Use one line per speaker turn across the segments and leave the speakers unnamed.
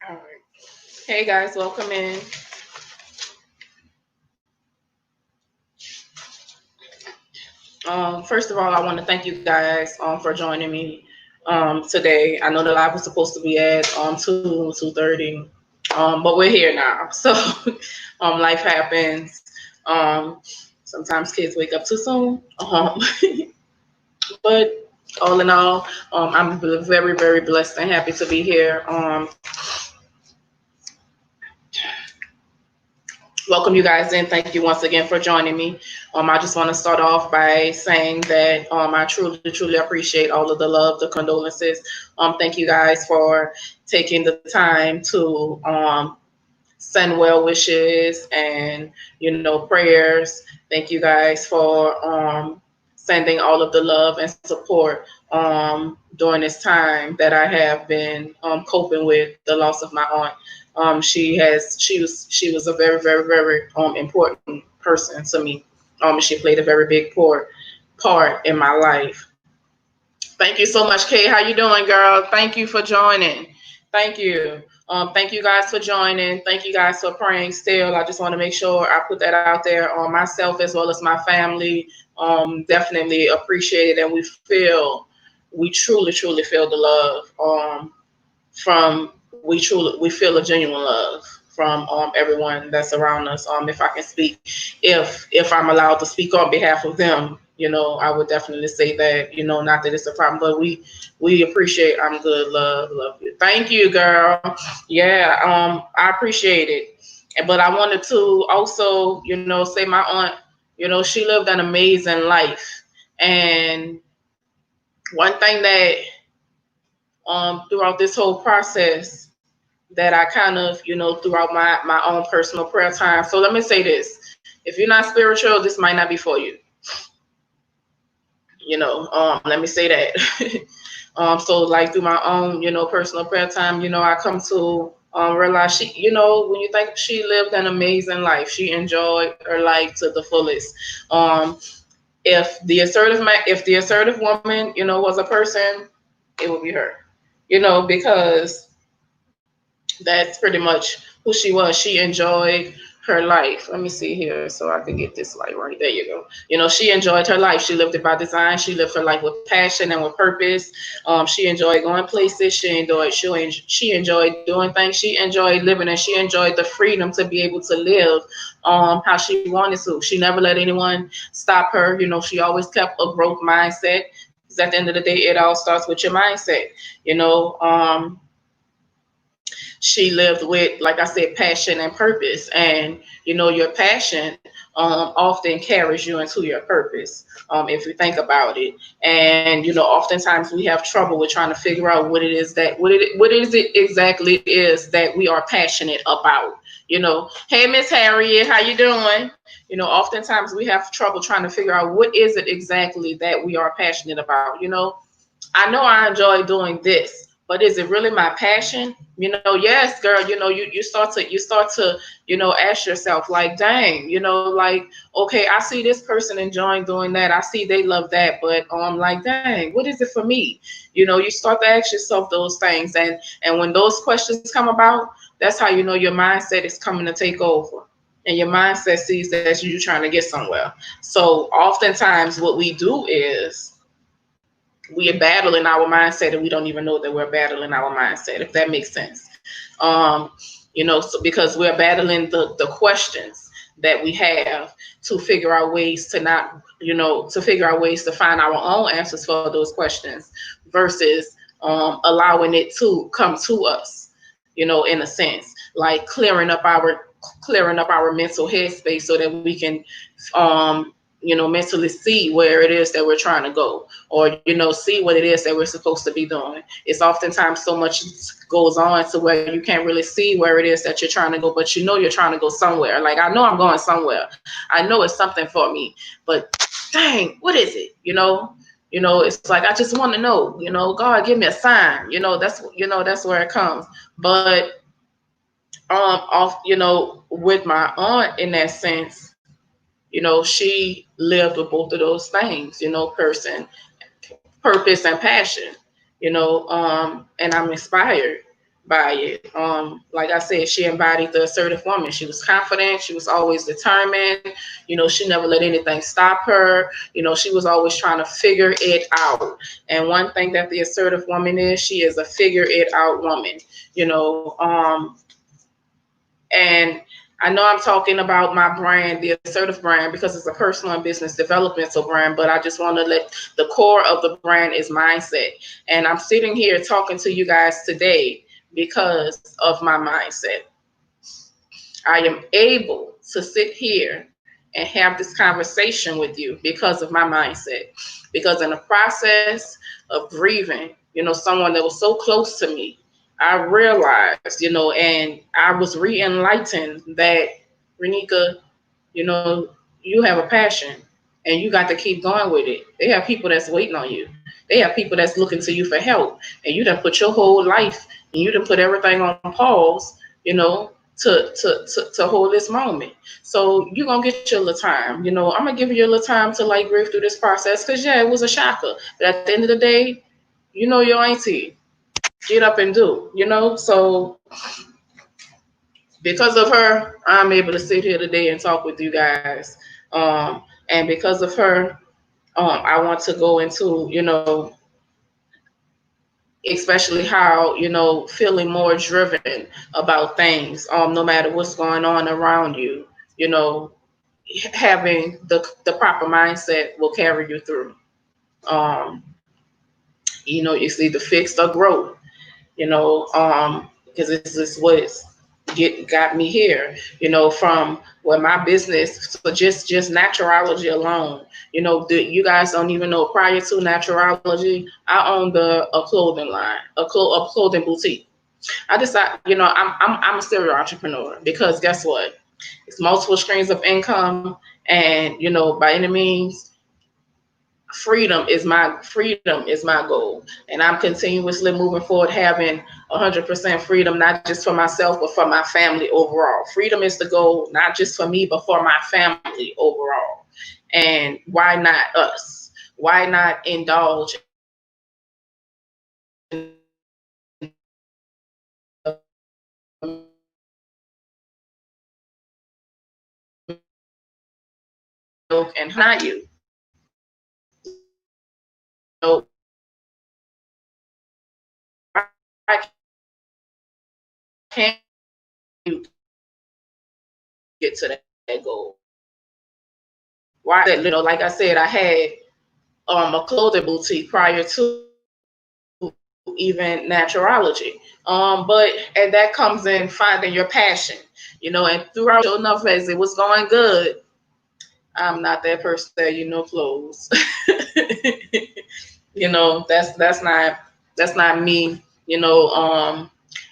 All right. Hey guys, welcome in. First of all, I want to thank you guys for joining me today. I know the live was supposed to be at 2:30, but we're here now. So life happens. Um, Sometimes kids wake up too soon. But all in all, I'm very, very blessed and happy to be here. Welcome you guys in. Thank you once again for joining me. I just want to start off by saying that I truly, truly appreciate all of the love, the condolences. Thank you guys for taking the time to send well wishes and prayers. Thank you guys for sending all of the love and support during this time that I have been coping with the loss of my aunt. She was a very, very, very important person to me. She played a very big part in my life. Thank you so much, Kay. How you doing, girl? Thank you for joining. Thank you. Thank you guys for joining. Thank you guys for praying still. I just want to make sure I put that out there on myself as well as my family. Definitely appreciate it, and we truly, truly feel the love. From we feel a genuine love from everyone that's around us. If I can speak, if I'm allowed to speak on behalf of them, I would definitely say that. Not that it's a problem, but we appreciate. I'm good, love you. Thank you, girl. Yeah, I appreciate it. But I wanted to also, say my aunt. She lived an amazing life, and one thing that throughout this whole process that I kind of, throughout my own personal prayer time. So let me say this. If you're not spiritual, this might not be for you. Let me say that. So like through my own, personal prayer time, I come to realize she, when you think she lived an amazing life, she enjoyed her life to the fullest. Um, if the assertive woman, was a person, it would be her. Because that's pretty much who she was. She enjoyed her life. Let me see here so I can get this light right. There you go. She enjoyed her life. She lived it by design. She lived her life with passion and with purpose. She enjoyed going places. She enjoyed doing things. She enjoyed living, and she enjoyed the freedom to be able to live how she wanted to. She never let anyone stop her. She always kept a growth mindset. Because at the end of the day, it all starts with your mindset. You know, she lived with, like I said, passion and purpose. And your passion often carries you into your purpose, if you think about it. And oftentimes we have trouble with trying to figure out what is it exactly is that we are passionate about. Hey, Miss Harriet, how you doing? Oftentimes we have trouble trying to figure out what is it exactly that we are passionate about. I know I enjoy doing this, but is it really my passion? Yes, girl. You start to ask yourself, like, dang, like, okay, I see this person enjoying doing that. I see they love that, but like, dang, what is it for me? You start to ask yourself those things, and when those questions come about, that's how you know your mindset is coming to take over. And your mindset sees that you're trying to get somewhere. So oftentimes what we do is we are battling our mindset and we don't even know that we're battling our mindset, if that makes sense. um so because we're battling the questions that we have to figure out ways to not to figure out ways to find our own answers for those questions versus allowing it to come to us, in a sense, like clearing up our mental headspace so that we can um mentally see where it is that we're trying to go, or see what it is that we're supposed to be doing. It's oftentimes so much goes on to where you can't really see where it is that you're trying to go, but you're trying to go somewhere. Like, I know I'm going somewhere. I know it's something for me, but dang, what is it? It's like, I just want to know, God, give me a sign. That's where it comes. But off with my aunt, in that sense, she lived with both of those things, purpose and passion, and I'm inspired by it. Like I said, she embodied the assertive woman. She was confident. She was always determined. You know, she never let anything stop her. You know, she was always trying to figure it out. And one thing that the assertive woman is, she is a figure it out woman. You know, and I know I'm talking about my brand, the assertive brand, because it's a personal and business developmental brand, but I just want to let the core of the brand is mindset. And I'm sitting here talking to you guys today because of my mindset. I am able to sit here and have this conversation with you because of my mindset. Because in the process of grieving, you know, someone that was so close to me, I realized, you know, and I was re-enlightened that, Renika, you know, you have a passion and you got to keep going with it. They have people that's waiting on you. They have people that's looking to you for help. And you done put your whole life and you done put everything on pause, you know, to hold this moment. So you're gonna get your little time. You know, I'm gonna give you a little time to like grieve through this process because yeah, it was a shocker. But at the end of the day, you know your auntie. Get up and do, you know? So because of her, I'm able to sit here today and talk with you guys. And because of her, I want to go into, you know, especially how, you know, feeling more driven about things, no matter what's going on around you, you know, having the proper mindset will carry you through. Um, you know, it's either fixed or growth, you know, because this is what's got me here, you know, from where my business, so just naturology alone, you know, you guys don't even know, prior to naturology, I owned a clothing line, a clothing boutique. I decided, you know, I'm a serial entrepreneur because guess what? It's multiple streams of income, and you know, by any means, freedom is my goal, and I'm continuously moving forward, having 100% freedom, not just for myself but for my family overall. Freedom is the goal, not just for me but for my family overall. And why not us? Why not indulge in milk and not you? So why can't you get to that goal? Why, you know, like I said, I had a clothing boutique prior to even naturology. But and that comes in finding your passion, you know, and throughout, sure enough, as it was going good, I'm not that person that, you know, clothes. You know, that's not me. You know,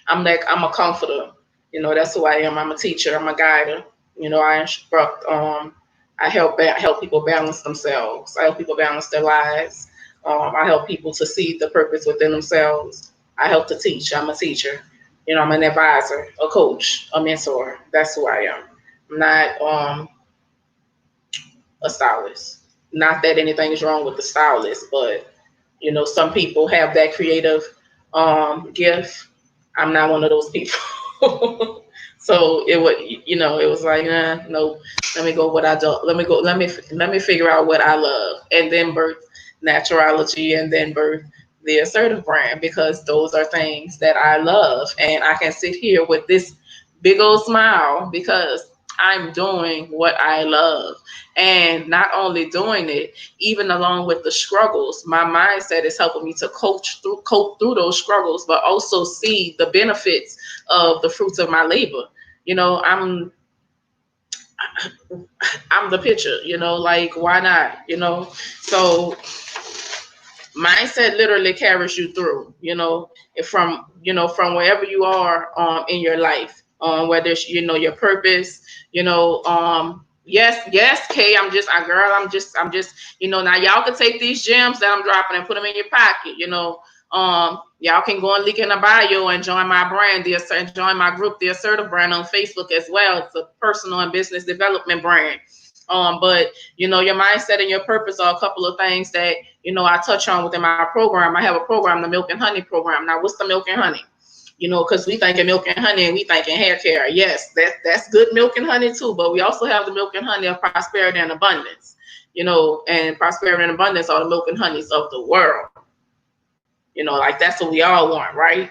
I'm a comforter. You know, that's who I am. I'm a teacher. I'm a guider. You know, I instruct. I help people balance themselves. I help people balance their lives. I help people to see the purpose within themselves. I help to teach. I'm a teacher. You know, I'm an advisor, a coach, a mentor. That's who I am. I'm not a stylist. Not that anything is wrong with the stylist, but you know, some people have that creative gift. I'm not one of those people. So it would, you know, it was like, no, let me go what I do. Let me figure out what I love, and then birth naturology, and then birth the assertive brand, because those are things that I love, and I can sit here with this big old smile because I'm doing what I love. And not only doing it, even along with the struggles, my mindset is helping me to cope through those struggles, but also see the benefits of the fruits of my labor. You know, I'm the picture, you know, like why not, you know? So mindset literally carries you through, you know, from, you know, from wherever you are in your life, whether it's, you know, your purpose, you know, yes, Kay, I'm just, you know, now y'all can take these gems that I'm dropping and put them in your pocket, you know. Y'all can go and link in the bio and join my brand, join my group, the Assertive Brand, on Facebook as well. It's a personal and business development brand. But you know, your mindset and your purpose are a couple of things that, you know, I touch on within my program. I have a program, the Milk and Honey program. Now, what's the Milk and Honey? You know, because we thinking milk and honey and we thinking hair care. Yes, that's good milk and honey too, but we also have the milk and honey of prosperity and abundance. You know, and prosperity and abundance are the milk and honeys of the world. You know, like that's what we all want, right?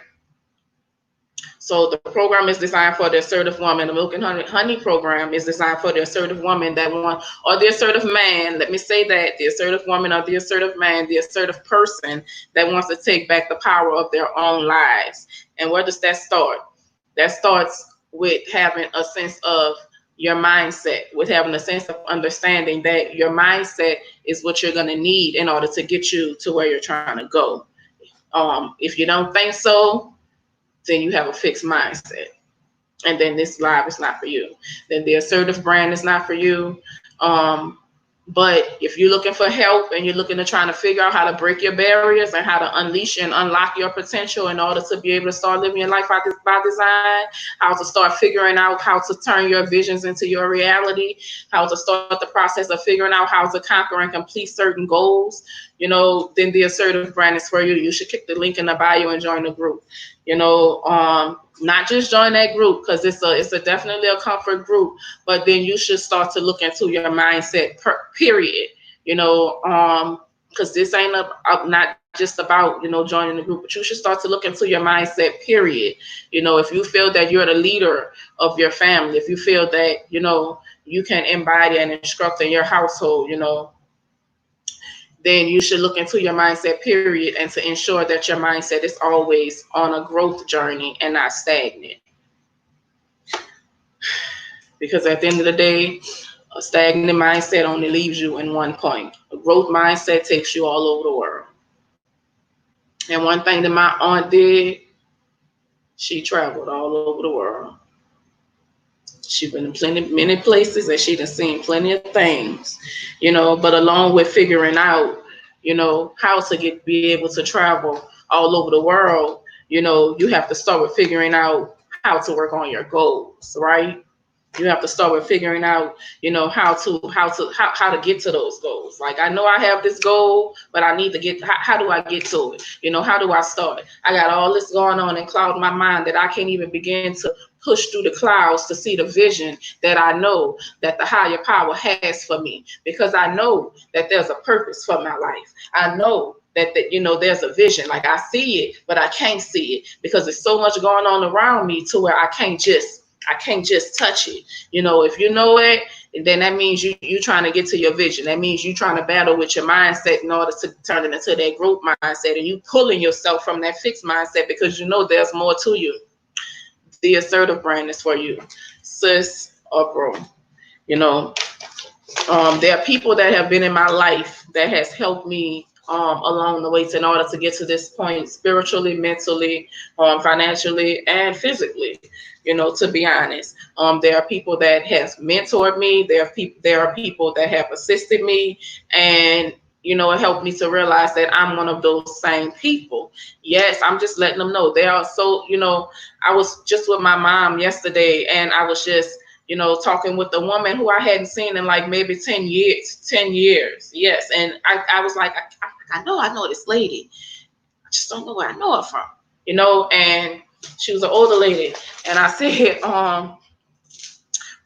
So the program is designed for the assertive woman. The Milk and Honey program is designed for the assertive woman that want, or the assertive man. Let me say that the assertive woman or the assertive man, the assertive person that wants to take back the power of their own lives. And where does that start? That starts with having a sense of your mindset, with having a sense of understanding that your mindset is what you're going to need in order to get you to where you're trying to go. If you don't think so, then you have a fixed mindset. And then this live is not for you. Then the assertive brand is not for you. But if you're looking for help and you're looking to trying to figure out how to break your barriers and how to unleash and unlock your potential in order to be able to start living your life by design, how to start figuring out how to turn your visions into your reality, how to start the process of figuring out how to conquer and complete certain goals, you know, then the assertive brand is for you. You should click the link in the bio and join the group. You know, not just join that group because it's a definitely a comfort group, but then you should start to look into your mindset period, you know, because this ain't not just about, you know, joining the group, but you should start to look into your mindset period. You know, if you feel that you're the leader of your family, if you feel that, you know, you can embody and instruct in your household, you know, then you should look into your mindset period and to ensure that your mindset is always on a growth journey and not stagnant. Because at the end of the day, a stagnant mindset only leaves you in one point. A growth mindset takes you all over the world. And one thing that my aunt did, she traveled all over the world. She's been in many places and she's seen plenty of things, you know, but along with figuring out, you know, how to be able to travel all over the world, you know, you have to start with figuring out how to work on your goals, right? You have to start with figuring out, you know, how to get to those goals. Like, I know I have this goal, but I need to get, how do I get to it? You know, how do I start? I got all this going on and cloud my mind that I can't even begin to push through the clouds to see the vision that I know that the higher power has for me, because I know that there's a purpose for my life. I know that you know, there's a vision. Like, I see it, but I can't see it because there's so much going on around me to where I can't just touch it. You know, if you know it, then that means you trying to get to your vision. That means you trying to battle with your mindset in order to turn it into that growth mindset, and you pulling yourself from that fixed mindset because you know there's more to you. The assertive brand is for you, sis or bro. You know, there are people that have been in my life that has helped me along the way in order to get to this point, spiritually, mentally, financially, and physically. You know, to be honest, there are people that has mentored me. There are people that have assisted me, and you know, it helped me to realize that I'm one of those same people. Yes, I'm just letting them know. They are so, you know, I was just with my mom yesterday, and I was just, you know, talking with a woman who I hadn't seen in like maybe 10 years. Yes. And I was like, I know this lady. I just don't know where I know her from, you know, and she was an older lady. And I said,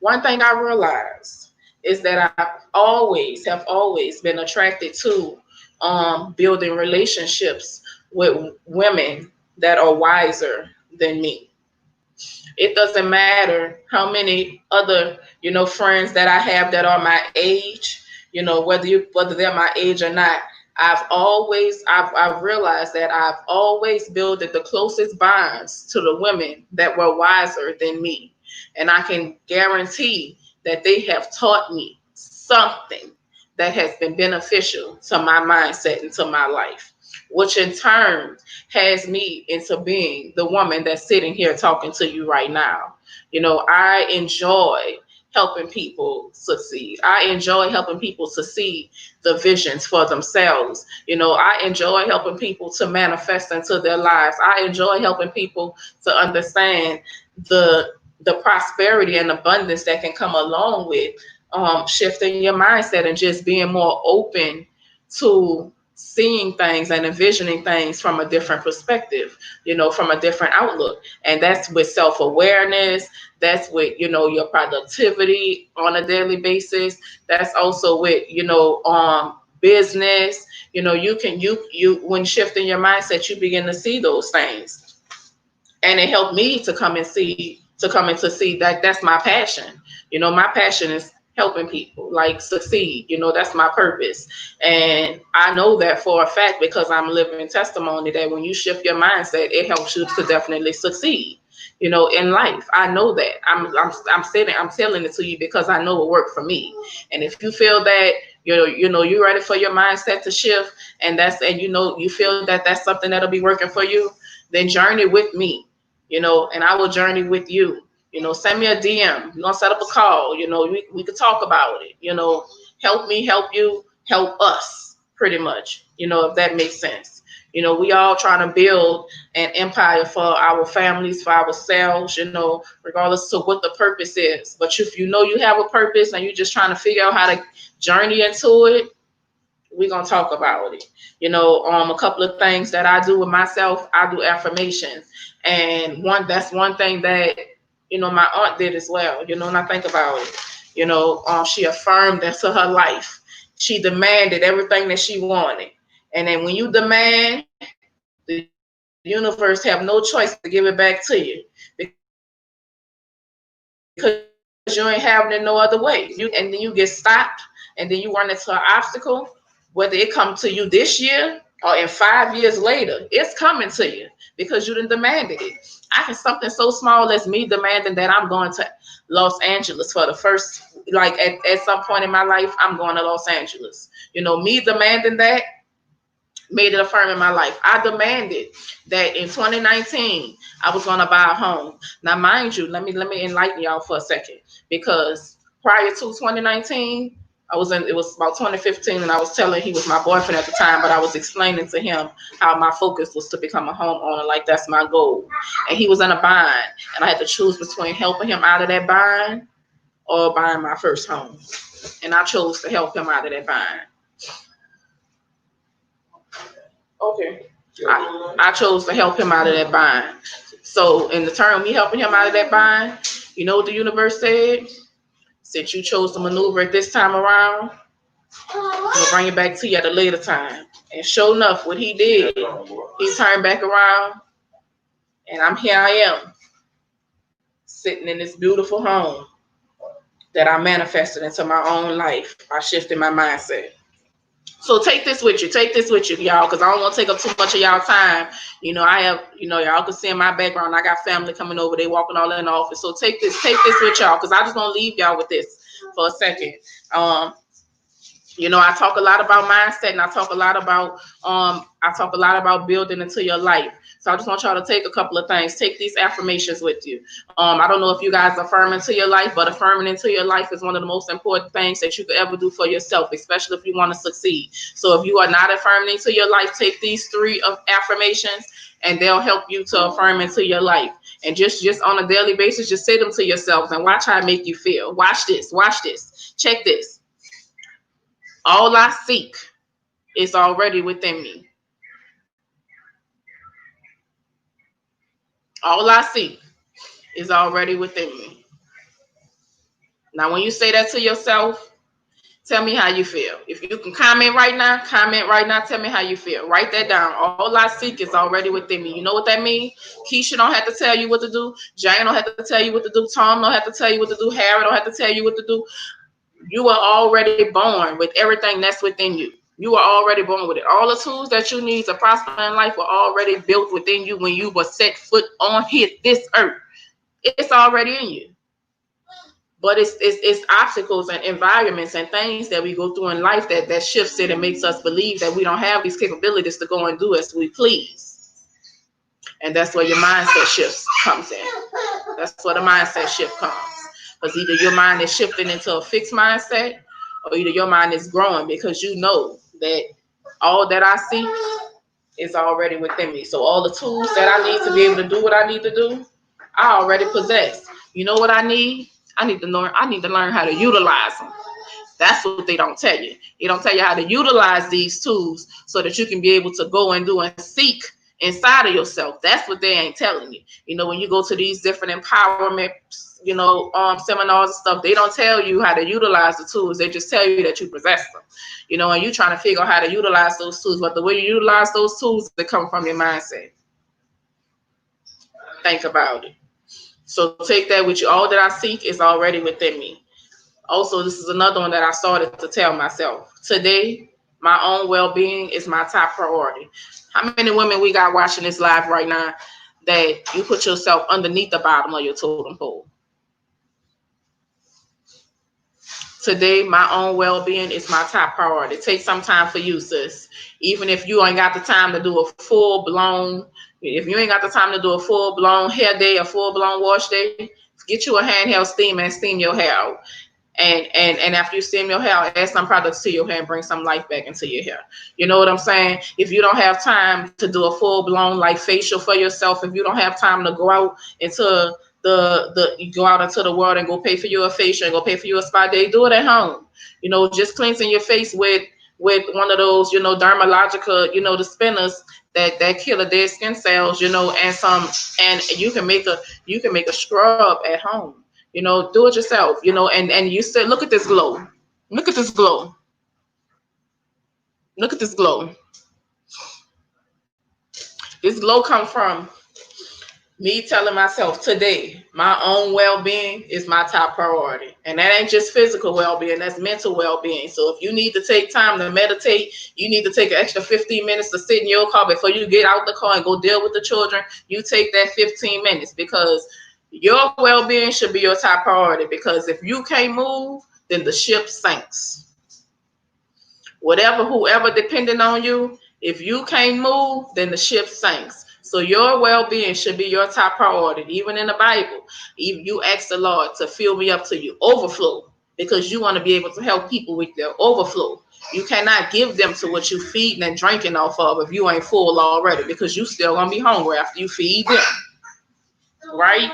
one thing I realized is that I have always been attracted to building relationships with women that are wiser than me. It doesn't matter how many other, you know, friends that I have that are my age, you know, whether they're my age or not. I've realized that I've always builded the closest bonds to the women that were wiser than me. And I can guarantee that they have taught me something that has been beneficial to my mindset and to my life, which in turn has me into being the woman that's sitting here talking to you right now. You know, I enjoy helping people succeed. I enjoy helping people to see the visions for themselves. You know, I enjoy helping people to manifest into their lives. I enjoy helping people to understand the prosperity and abundance that can come along with shifting your mindset and just being more open to seeing things and envisioning things from a different perspective, from a different outlook. And that's with self-awareness. That's with, your productivity on a daily basis. That's also with, business. When shifting your mindset, you begin to see those things. And it helped me to come and to see that that's my passion. My passion is helping people like succeed. That's my purpose. And I know that for a fact because I'm a living testimony that when you shift your mindset, it helps you to definitely succeed, in life. I know that. I'm telling it to you because I know it worked for me. And if you feel that you're ready for your mindset to shift, and you feel that that's something that'll be working for you, then journey with me, and I will journey with you. Send me a DM. We're gonna set up a call. We could talk about it. Help me, help you, help us, pretty much. If that makes sense. We all trying to build an empire for our families, for ourselves, regardless to what the purpose is. But if you have a purpose and you're just trying to figure out how to journey into it, we're gonna talk about it. A couple of things that I do with myself, I do affirmations. And that's one thing that my aunt did as well. And I think about it. She affirmed into her life. She demanded everything that she wanted. And then when you demand, the universe have no choice to give it back to you because you ain't having it no other way. And then you get stopped, and then you run into an obstacle, whether it comes to you this year or in 5 years later, it's coming to you because you didn't demanded it. Something so small as me demanding that I'm going to Los Angeles for the first, like at some point in my life, I'm going to Los Angeles. Me demanding that made it a firm in my life. I demanded that in 2019 I was going to buy a home. Now, mind you, let me enlighten y'all for a second, because prior to 2019, it was about 2015, and I was telling, he was my boyfriend at the time, but I was explaining to him how my focus was to become a homeowner, like that's my goal. And he was in a bind, and I had to choose between helping him out of that bind or buying my first home. And I chose to help him out of that bind. Okay. I chose to help him out of that bind. So in the term me helping him out of that bind, you know what the universe said? Since you chose to maneuver at this time around, we'll bring it back to you at a later time. And sure enough, what he did, he turned back around, and here I am, sitting in this beautiful home that I manifested into my own life by shifting my mindset. So take this with you, y'all, because I don't want to take up too much of y'all time. I have, y'all can see in my background, I got family coming over, they walking all in the office. So take this with y'all, because I just want to leave y'all with this for a second. I talk a lot about mindset, and I talk a lot about building into your life. So I just want y'all to take a couple of things. Take these affirmations with you. I don't know if you guys affirm into your life, but affirming into your life is one of the most important things that you could ever do for yourself, especially if you want to succeed. So if you are not affirming into your life, take these 3 affirmations, and they'll help you to affirm into your life. And just on a daily basis, just say them to yourself and watch how it make you feel. Watch this. Check this. All I seek is already within me. All I seek is already within me. Now, when you say that to yourself, tell me how you feel. If you can comment right now, tell me how you feel. Write that down. All I seek is already within me. You know what that means? Keisha don't have to tell you what to do. Jane don't have to tell you what to do. Tom don't have to tell you what to do. Harry don't have to tell you what to do. You are already born with everything that's within you. You are already born with it. All the tools that you need to prosper in life were already built within you when you were set foot on this earth. It's already in you. But it's obstacles and environments and things that we go through in life that shifts it and makes us believe that we don't have these capabilities to go and do as we please. And that's where your mindset shift comes in. That's where the mindset shift comes. Because either your mind is shifting into a fixed mindset, or either your mind is growing, because you know that all that I see is already within me. So all the tools that I need to be able to do what I need to do, I already possess. You know what I need? I need to learn how to utilize them. That's what they don't tell you. They don't tell you how to utilize these tools so that you can be able to go and do and seek inside of yourself. That's what they ain't telling you. You know, when you go to these different empowerment, seminars and stuff, they don't tell you how to utilize the tools. They just tell you that you possess them. You know, and you're trying to figure out how to utilize those tools. But the way you utilize those tools, they come from your mindset. Think about it. So take that with you. All that I seek is already within me. Also, this is another one that I started to tell myself. Today, my own well-being is my top priority. How many women we got watching this live right now that you put yourself underneath the bottom of your totem pole? Today, my own well-being is my top priority. Take some time for you, sis. Even if you ain't got the time to do a full-blown, if you ain't got the time to do a full-blown hair day, a full-blown wash day, get you a handheld steamer and steam your hair out. And after you steam your hair, add some products to your hair and bring some life back into your hair. You know what I'm saying? If you don't have time to do a full-blown like facial for yourself, if you don't have time to go out into you go out into the world and go pay for your facial and go pay for your spa day, do it at home. You know, just cleansing your face with one of those, Dermalogica, the spinners that kill the dead skin cells, and you can make a scrub at home. Do it yourself, and you said, look at this glow. Look at this glow. Look at this glow. This glow comes from me telling myself today, my own well-being is my top priority. And that ain't just physical well-being, that's mental well-being. So if you need to take time to meditate, you need to take an extra 15 minutes to sit in your car before you get out the car and go deal with the children, you take that 15 minutes, because your well-being should be your top priority. Because if you can't move, then the ship sinks. Whoever depending on you, if you can't move, then the ship sinks. So your well-being should be your top priority. Even in the Bible, even you ask the Lord to fill me up to you overflow, because you want to be able to help people with their overflow. You cannot give them to what you feeding and drinking off of if you ain't full already, because you still gonna be hungry after you feed them. Right?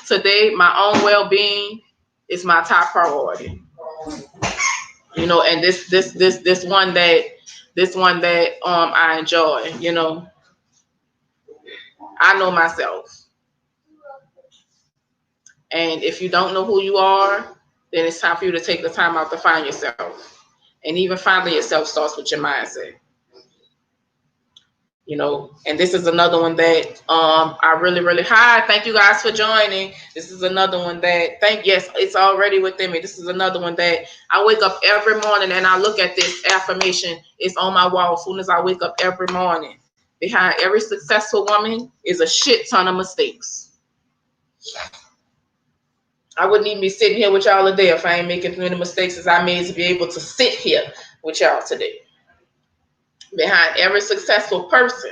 Today, my own well-being is my top priority. And this one that I enjoy. I know myself. And if you don't know who you are, then it's time for you to take the time out to find yourself. And even finding yourself starts with your mindset. And this is another one that I really, really thank you guys for joining. This is another one that yes, it's already within me. This is another one that I wake up every morning and I look at this affirmation. It's on my wall as soon as I wake up every morning. Behind every successful woman is a shit ton of mistakes. I wouldn't even be sitting here with y'all today if I ain't making as many mistakes as I made to be able to sit here with y'all today. Behind every successful person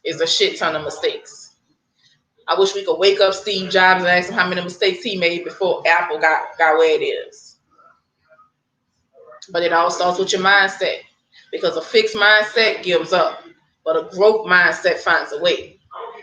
is a shit ton of mistakes. I wish we could wake up Steve Jobs and ask him how many mistakes he made before Apple got where it is. But it all starts with your mindset, because a fixed mindset gives up, but a growth mindset finds a way.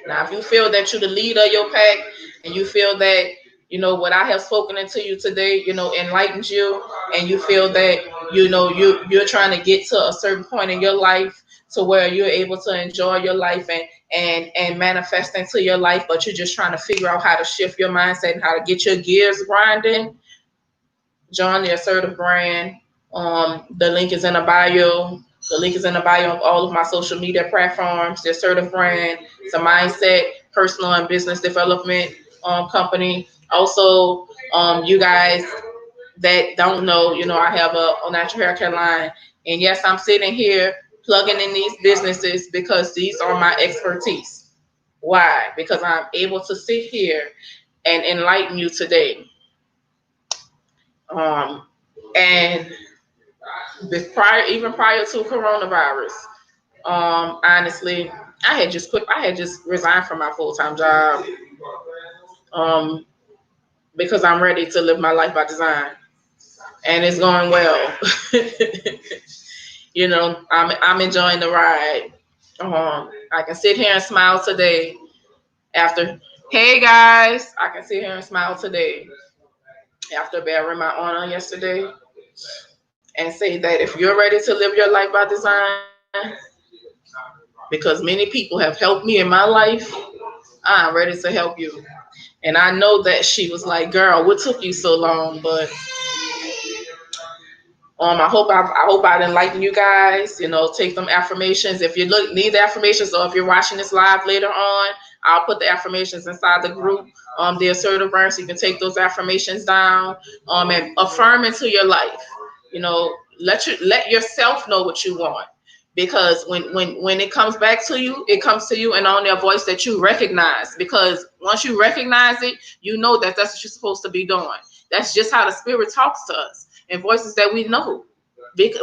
Now, if you feel that you're the leader of your pack and you feel that, what I have spoken into you today, enlightens you, and you feel that, you're trying to get to a certain point in your life to where you're able to enjoy your life and manifest into your life, but you're just trying to figure out how to shift your mindset and how to get your gears grinding, join the Assertive Brand. The link is in the bio. The link is in the bio of all of my social media platforms. The Assertive Brand. It's a mindset, personal and business development company. Also, you guys that don't know, I have a natural hair care line. And yes, I'm sitting here plugging in these businesses because these are my expertise. Why? Because I'm able to sit here and enlighten you today. And prior to coronavirus, honestly, I had just resigned from my full-time job, because I'm ready to live my life by design, and it's going well. I'm enjoying the ride. I can sit here and smile today hey guys, I can sit here and smile today after bearing my honor yesterday. and say that if you're ready to live your life by design, because many people have helped me in my life, I'm ready to help you. And I know that she was like, girl, what took you so long? But I hope I didn't enlighten you guys. Take them affirmations. If you need the affirmations, or if you're watching this live later on, I'll put the affirmations inside the group. The assertive burn, so you can take those affirmations down. And affirm into your life. Let yourself know what you want. Because when it comes back to you, it comes to you in only a voice that you recognize. Because once you recognize it, you know that that's what you're supposed to be doing. That's just how the spirit talks to us, and voices that we know,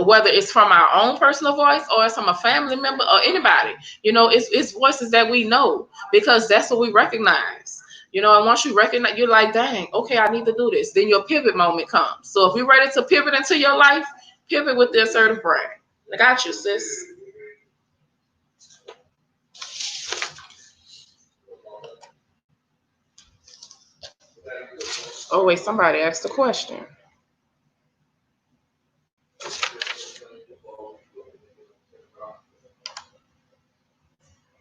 whether it's from our own personal voice or it's from a family member or anybody. It's voices that we know, because that's what we recognize. And once you recognize, you're like, dang, okay, I need to do this. Then your pivot moment comes. So if you're ready to pivot into your life, pivot with the assertive brain. I got you, sis. Oh wait, somebody asked a question.